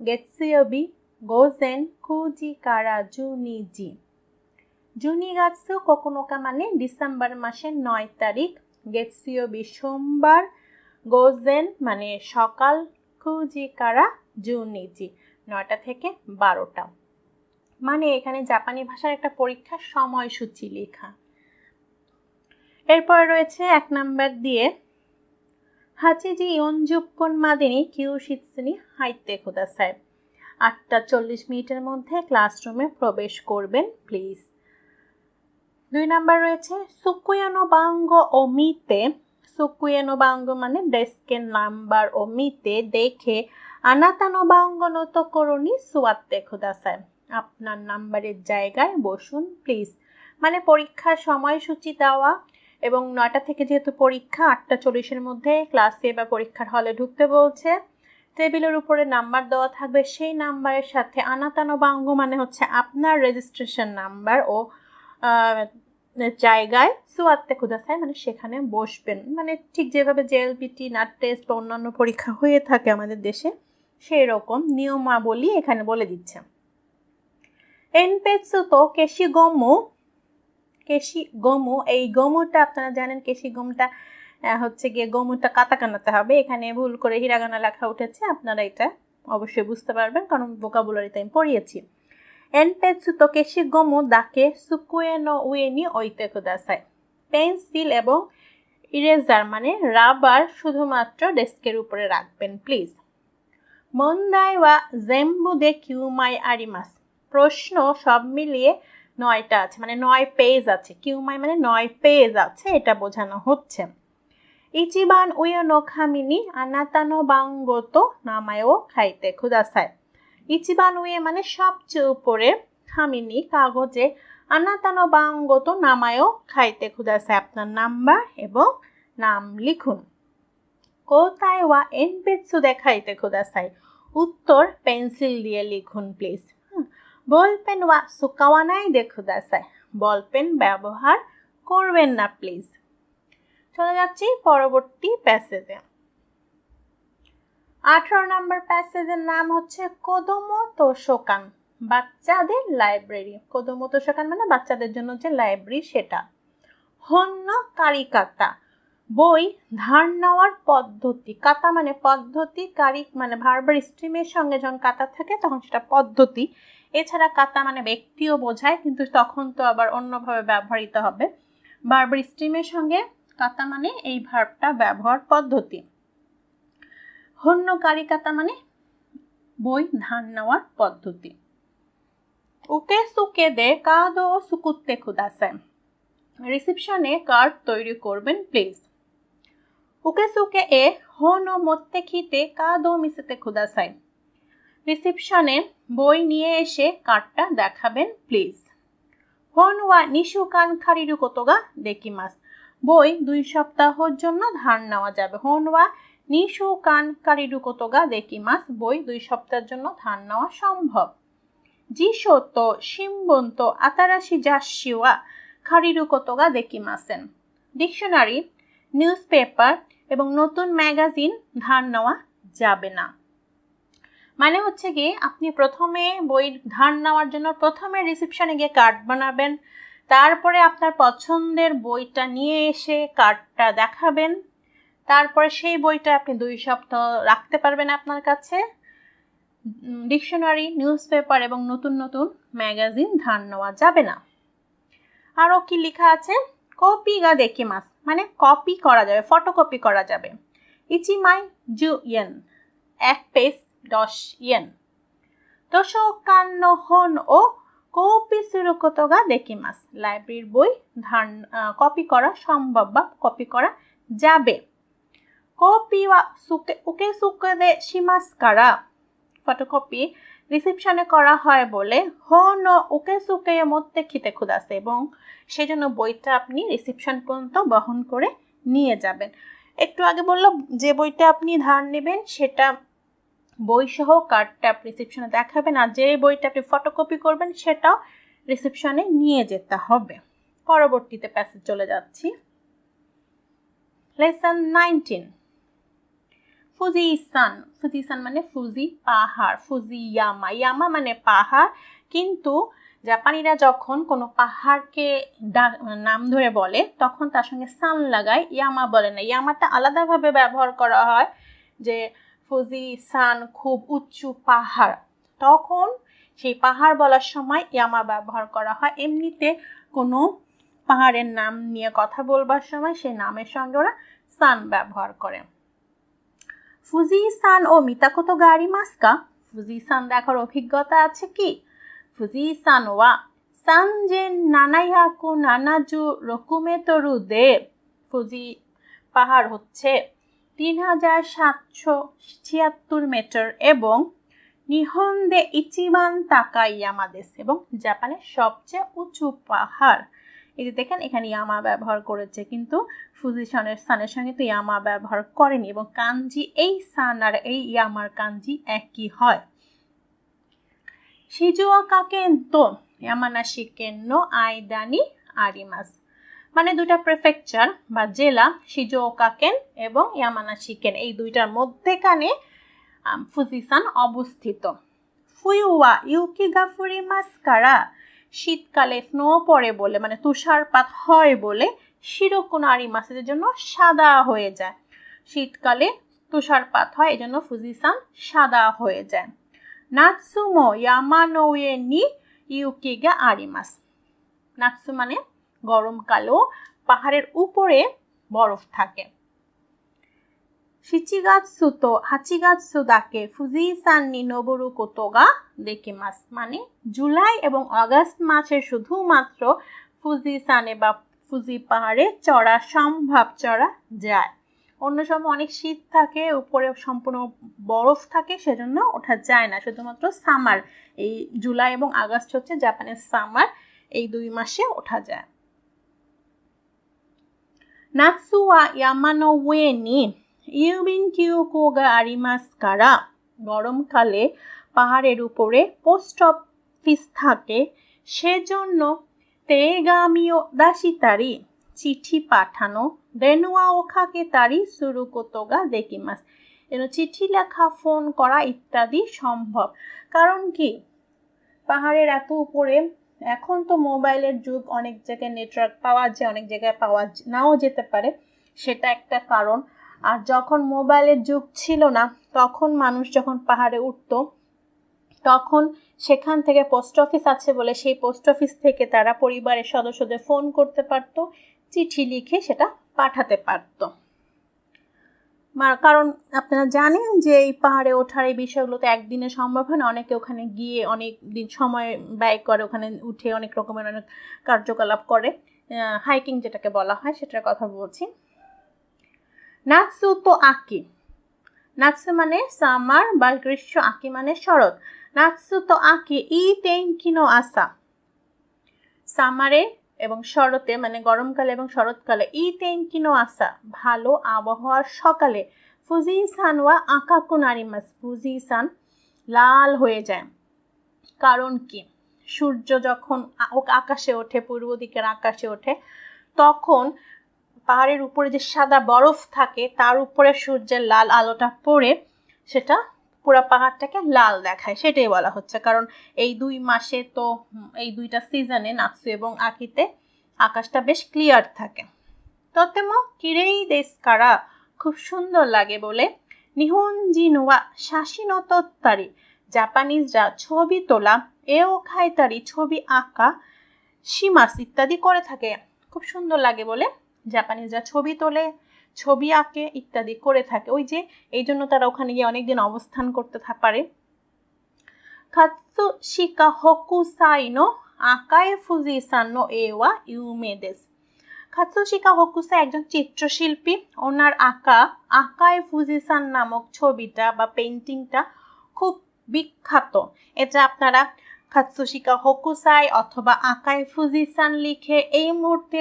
月曜日午前9時から12時 12月9日মানে December মাসের 9 তারিখ গেতসিওবি সোমবার গোজেন মানে সকাল কুজি কারা জুনিজি 9টা থেকে 12টা মানে এখানে জাপানি ভাষার একটা পরীক্ষার সময়সূচি লেখা এরপর রয়েছে 1 নাম্বার দিয়ে 8時40分までに給室に入ってください 8টা 40 মিনিটের মধ্যে ক্লাসরুমে প্রবেশ করবেন প্লিজ 2 নাম্বার রয়েছে সুকুয়ানো বাঙ্গো ও মিতে সুকুয়ানো বাঙ্গো মানে ডেস্কের নাম্বার ও মিতে দেখে আনাতানো বাঙ্গো নো তোকোরো নি সুয়াত্তে কুদাসাই আপনার নাম্বারের জায়গায় বসুন প্লিজ মানে পরীক্ষার সময়সূচি দেওয়া এবং 9টা থেকে যেহেতু পরীক্ষা 8টা 40 এর মধ্যে ক্লাসে বা পরীক্ষার হলে ঢুকতে বলছে টেবিলের উপরে নাম্বার দেওয়া থাকবে সেই নাম্বারের সাথে আনাতানো বাঙ্গো মানে হচ্ছে আপনার রেজিস্ট্রেশন নাম্বার ও জায়গায় সুয়াত্তে কুদাসাই মানে সেখানে বসবেন মানে ঠিক যেভাবে জেএলপিটি নাট টেস্ট বা অন্যান্য পরীক্ষা হয়ে থাকে আমাদের দেশে সেই রকম নিয়মাবলী এখানে বলে দিচ্ছে এনপেটসু তো কেশিগোমু এই গোমুটা আপনারা জানেন কেশিগোমটা হচ্ছে গিয়ে গোমুটা কাটাকানাতে হবে এখানে ভুল করে হিরাগানা লেখা উঠেছে আপনারা এটা অবশ্যই বুঝতে পারবেন কারণ ভোকাবুলারিতে আমি পড়িয়েছি এনপেটসু তো কেশিগোমু দাকে সুকুয়ে নো উয়ে নি ওইতে কুদাসাই পেন্সিল এবং ইরেজার মানে রাবার শুধুমাত্র ডেস্কের উপরে রাখবেন প্লিজ মন্দাই ওয়া জেম্বু দে কিউমাই আরিমাস প্রশ্ন সব মিলিয়ে 9টা আছে মানে 9 পেজ আছে কিউমাই মানে 9 পেজ আছে এটা বোঝানো হচ্ছে ইচিবান উয়ে নো খামিনি আনাতানো বাঙ্গো তো নামায়ও খাইতে কুদাসাই ইচিবান উয়ে মানে সবচেয়ে উপরে খামিনি কাগজে আনাতানো বাঙ্গো তো নামায়ও খাইতে কুদাসাই আপনার নাম্বার এবং নাম লিখুন কোথায় ওয়া এনপেটসু দেখাইতে কুদাসাই উত্তর পেন্সিল দিয়ে লিখুন প্লিজ বলপেন ওয়া সুকাওয়ানাই দে কুদাসাই বলপেন ব্যবহার করবেন না প্লিজ চলে যাচ্ছি পরবর্তী প্যাসেজে 18 নম্বর প্যাসেজের নাম হচ্ছে কোদোমো তোশোকান বাচ্চাদের লাইব্রেরি কোদোমো তোশোকান মানে বাচ্চাদের জন্য যে লাইব্রেরি সেটা হন্য কারিকাতা বই ধার নেওয়ার পদ্ধতি কাতা মানে পদ্ধতি কারিক মানে ভার্বার স্ট্রিমের সঙ্গে যখন কাতা থাকে তখন সেটা পদ্ধতি এছাড়া কাতা মানে ব্যক্তিও বোঝায় কিন্তু তখন তো আবার অন্যভাবে ব্যবহৃত হবে ভার্বার স্ট্রিমের সঙ্গে কাতা মানে এই ভার্বটা ব্যবহার পদ্ধতি হন্য কারিকাতা মানে বই ধার নেওয়ার পদ্ধতি উকে সুকে দে কাদো সুকুত্তে কুদাসাই রিসেপশনে কার্ড তৈরি করবেন প্লিজ উকে সুকে এ হনো মত্তে খিতে কাদো মিসেতে কুদাসাই রিসেপশনে বই নিয়ে এসে কার্ডটা দেখাবেন প্লিজ হন ওয়া নিশুকান খারিরু কোতোগা দেকিমাস বই 2 সপ্তাহের জন্য ধার নেওয়া যাবে হন ওয়া নিশুকান খারিরু কোতোগা দেকিমাস বই 2 সপ্তাহের জন্য ধার নেওয়া সম্ভব জিশো তো শিম্বন তো আতারাশি জাসি ওয়া খারিরু কোতোগা দেকিমাসেন ডিকশনারি নিউজ পেপার এবং নতুন ম্যাগাজিন ধার নেওয়া যাবে না মানে হচ্ছে কি আপনি প্রথমে বই ধার নেওয়ার জন্য প্রথমে রিসেপশনে গিয়ে কার্ড বানাবেন তারপরে আপনার পছন্দের বইটা নিয়ে এসে কার্ডটা দেখাবেন তারপরে সেই বইটা আপনি 2 সপ্তাহ রাখতে পারবেন আপনার কাছে ডিকশনারি নিউজ পেপার এবং নতুন নতুন ম্যাগাজিন ধার নেওয়া যাবে না আরও কি লেখা আছে কপি গা দেকিমাস মানে কপি করা যাবে ফটোকপি করা যাবে ইচিমাই জু ইয়েন 1 পেজ 10 ইয়েন তোশোকান নো হন ও কপি সুরু কোতোগা দেকিমাস লাইব্রেরির বই কপি করা সম্ভব বা কপি করা যাবে কপি ওয়া সুকে উকে সুকে দে শিমাস কারা ফটোকপি রিসেপশনে করা হয় বলে হন ও উকে সুকে মধ্যে খিতে কুদাসে এবং সেজন্য বইটা আপনি রিসেপশন পর্যন্ত বহন করে নিয়ে যাবেন একটু আগে বললাম যে বইটা আপনি ধার নেবেন সেটা বই সহ কার্ডটা রিসেপশনে দেখাবেন আর যে বইটা আপনি ফটোকপি করবেন সেটাও রিসেপশনে নিয়ে যেতে হবে পরবর্তীতে প্যাসেজ চলে যাচ্ছি লেসন 19 ফুজিসান, ফুজিসান মানে ফুজি পাহাড়, ফুজিয়ামা, ইয়ামা মানে পাহাড়। কিন্তু জাপানিরা যখন কোনো পাহাড়কে নাম ধরে বলে তখন তার সঙ্গে সান লাগায়, ইয়ামা বলে না। ইয়ামাটা আলাদাভাবে ব্যবহার করা হয়, যে ফুজিসান খুব উঁচু পাহাড়, তখন সেই পাহাড় বলার সময় ইয়ামা ব্যবহার করা হয়। এমনিতে কোনো পাহাড়ের নাম নিয়ে কথা বলবার সময় সেই নামের সঙ্গে ওরা সান ব্যবহার করে। ফুজিসান ও মিতাকোতো গা আরিমাসু? ফুজিসান দেখার অভিজ্ঞতা আছে কি? ফুজিসান ওয়া 3776 মেটরু দে, ফুজি পাহাড় হচ্ছে 3776 মিটার এবং নিহন দে ইচিবান তাকাই ইয়ামা দেশু, এবং জাপানের সবচেয়ে উঁচু পাহাড়। এই যে দেখেন এখানে ইয়ামা ব্যবহার করেছে, কিন্তু ফুজিসানের সানের সঙ্গে তো ইয়ামা ব্যবহার করেনি, এবং কাঞ্জি এই সান আর এই ইয়ামার কাঞ্জি একই হয়। শিজুওকা কেন্তো ইয়ামানাশি কেন্নো আইদানি আরিমাসু, মানে দুইটা প্রেফেকচার বা জেলা, শিজুওকা কেন এবং ইয়ামানাশি কেন, এই দুইটার মধ্যেখানে ফুজিসান অবস্থিত। ফুয়ু ওয়া ইউকি গা ফুরিমাসু কারা, শীতকালে স্নো পড়ে বলে, মানে তুষারপাত হয় বলে, শিরোকুনো আরিমাসুর জন্য সাদা হয়ে যায়। শীতকালে তুষারপাত হয়, এজন্য ফুজিসান সাদা হয়ে যায়। নাৎসু মো ইয়ামা নো উয়ে নি ইউকি গা আরিমাসু, নাৎসু মানে গরমকালেও পাহাড়ের উপরে বরফ থাকে। শিচিগাৎসু তো হাচিগাৎসু দাকে ফুজিসান নি নোবোরু কোতো গা দেকিমাসু, মানে জুলাই এবং আগস্ট মাসে শুধুমাত্র ফুজিসানে বা ফুজি পাহাড়ে চড়া সম্ভব, চড়া যায়। অন্য সময় অনেক শীত থাকে, উপরে সম্পূর্ণ বরফ থাকে, সেজন্য ওঠা যায় না। শুধুমাত্র সামার, এই জুলাই এবং আগস্ট হচ্ছে জাপানের সামার, এই 2 মাসে ওঠা যায়। নাৎসু ওয়া ইয়ামা নো উয়ে নি ইউবিন কিউকো গা আরিমাসু কারা, গরমকালে পাহাড়ের উপরে পোস্ট অফিস থাকে, সেজন্য তেগামিও দাশিতারি, চিঠি পাঠানো, দেনুয়া ও কাকেতারি সুরু কোতো গা দেকিমাসু, এর চিঠি লেখা, ফোন করা ইত্যাদি সম্ভব। কারণ কি, পাহাড়ের এত উপরে, এখন তো মোবাইলের যুগ, অনেক জায়গায় নেটওয়ার্ক পাওয়া যায়, অনেক জায়গায় পাওয়া নাও যেতে পারে, সেটা একটা কারণ। আর যখন মোবাইলের যুগ ছিল না, তখন মানুষ যখন পাহাড়ে উঠতো, তখন সেখান থেকে পোস্ট অফিস আছে বলে সেই পোস্ট অফিস থেকে তারা পরিবারের সদস্যদের ফোন করতে পারত, চিঠি লিখে সেটা পাঠাতে পারত। কারণ আপনারা জানেন যে এই পাহাড়ে ওঠার এই বিষয়গুলো তো একদিনে সম্ভব হয় না, অনেকে ওখানে গিয়ে অনেক দিন সময় ব্যয় করে, ওখানে উঠে অনেক রকমের অনেক কার্যকলাপ করে, হাইকিং যেটাকে বলা হয় সেটার কথা বলছি। নাৎসু তো আকি, নাৎসু মানে সামার বা গ্রীষ্ম, আকি মানে শরৎ। নাৎসু তো আকি ই তেনকি নো আসা, সামারে এবং শরতে মানে গরমকালে এবং শরৎকালে, ই তেনকি নো আসা ভালো আবহাওয়ার সকালে, ফুজিসান ওয়া আকাকু নারিমাসু, ফুজিসান লাল হয়ে যায়। কারণ কি, সূর্য যখন আকাশে ওঠে, পূর্ব দিকের আকাশে ওঠে, তখন পাহাড়ের উপরে যে সাদা বরফ থাকে তার উপরে সূর্যের লাল আলোটা পড়ে সেটা পুরো পাহাড়টাকে লাল দেখায়, সেটাই বলা হচ্ছে। কারণ এই 2 মাসে তো, এই 2টা সিজনে নাৎসু এবং আকিতে আকাশটা বেশ ক্লিয়ার থাকে। ততেমো কিরেই দেশু কারা, খুব সুন্দর লাগে বলে, নিহনজিন ওয়া শাসিনো তোত্তারি, জাপানিজরা ছবি তোলা, এও খাইতারি ছবি আঁকা, শিমাস ইত্যাদি করে থাকে। খুব সুন্দর লাগে বলে জাপানিজরা ছবি তোলে, ছবি আঁকে ইত্যাদি করে থাকে। ওই যে এই জন্য তারা ওখানে গিয়ে অনেকদিন অবস্থান করতে পারে। কাতসুশিকা হোকুসাই নো আকায়ে ফুজিসান নো এ ওয়া ইউমে দেশু, কাতসুশিকা হোকুসাই একজন চিত্রশিল্পী, ওনার আঁকা আকায়ে ফুজিসান নামক ছবিটা বা পেইন্টিংটা খুব বিখ্যাত। এটা আপনারা কাতসুশিকা হোকুসাই অথবা আকায়ে ফুজিসান লিখে এই মুহূর্তে